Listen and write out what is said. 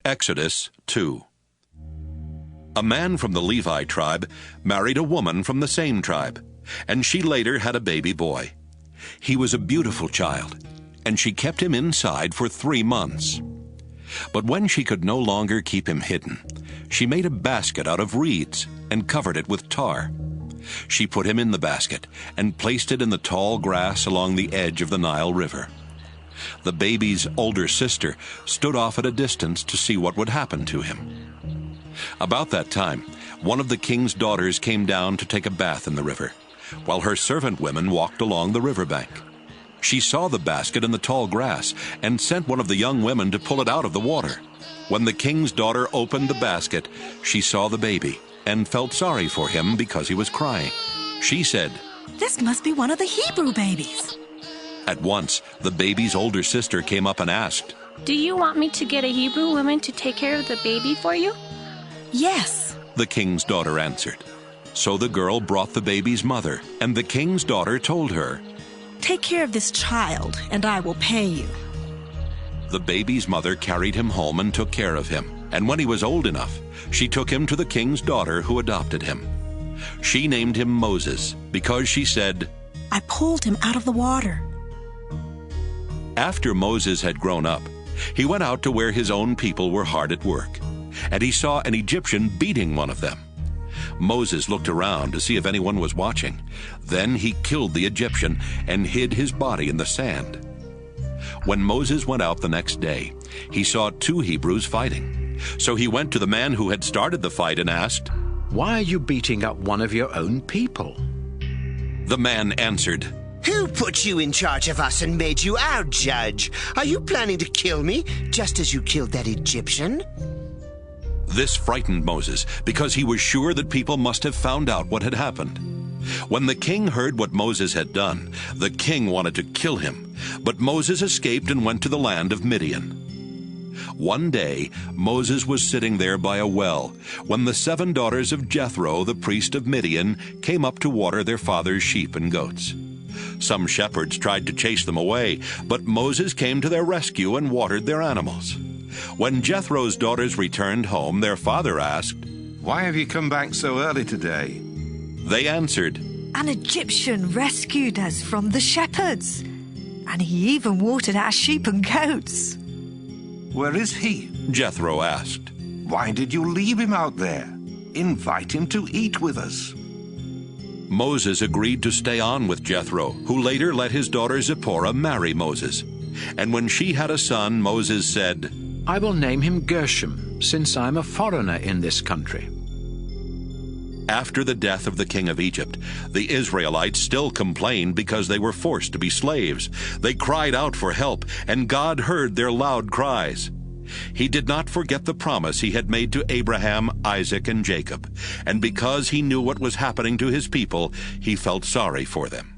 Exodus 2. A man from the Levi tribe married a woman from the same tribe, and she later had a baby boy. He was a beautiful child, and she kept him inside for 3 months. But when she could no longer keep him hidden, she made a basket out of reeds and covered it with tar. She put him in the basket and placed it in the tall grass along the edge of the Nile River. The baby's older sister stood off at a distance to see what would happen to him. About that time, one of the king's daughters came down to take a bath in the river, while her servant women walked along the riverbank. She saw the basket in the tall grass and sent one of the young women to pull it out of the water. When the king's daughter opened the basket, she saw the baby and felt sorry for him because he was crying. She said, "This must be one of the Hebrew babies." At once, the baby's older sister came up and asked, "Do you want me to get a Hebrew woman to take care of the baby for you?" "Yes," the king's daughter answered. So the girl brought the baby's mother, and the king's daughter told her, "Take care of this child, and I will pay you." The baby's mother carried him home and took care of him, and when he was old enough, she took him to the king's daughter who adopted him. She named him Moses because she said, "I pulled him out of the water." After Moses had grown up, he went out to where his own people were hard at work, and he saw an Egyptian beating one of them. Moses looked around to see if anyone was watching. Then he killed the Egyptian and hid his body in the sand. When Moses went out the next day, he saw 2 Hebrews fighting. So he went to the man who had started the fight and asked, "Why are you beating up one of your own people?" The man answered, "Who put you in charge of us and made you our judge? Are you planning to kill me, just as you killed that Egyptian?" This frightened Moses because he was sure that people must have found out what had happened. When the king heard what Moses had done, the king wanted to kill him, but Moses escaped and went to the land of Midian. One day, Moses was sitting there by a well when the 7 daughters of Jethro, the priest of Midian, came up to water their father's sheep and goats. Some shepherds tried to chase them away, but Moses came to their rescue and watered their animals. When Jethro's daughters returned home, their father asked, "Why have you come back so early today?" They answered, "An Egyptian rescued us from the shepherds, and he even watered our sheep and goats." "Where is he?" Jethro asked. "Why did you leave him out there? Invite him to eat with us." Moses agreed to stay on with Jethro, who later let his daughter Zipporah marry Moses. And when she had a son, Moses said, "I will name him Gershom, since I'm a foreigner in this country." After the death of the king of Egypt, the Israelites still complained because they were forced to be slaves. They cried out for help, and God heard their loud cries. He did not forget the promise he had made to Abraham, Isaac, and Jacob, and because he knew what was happening to his people, he felt sorry for them.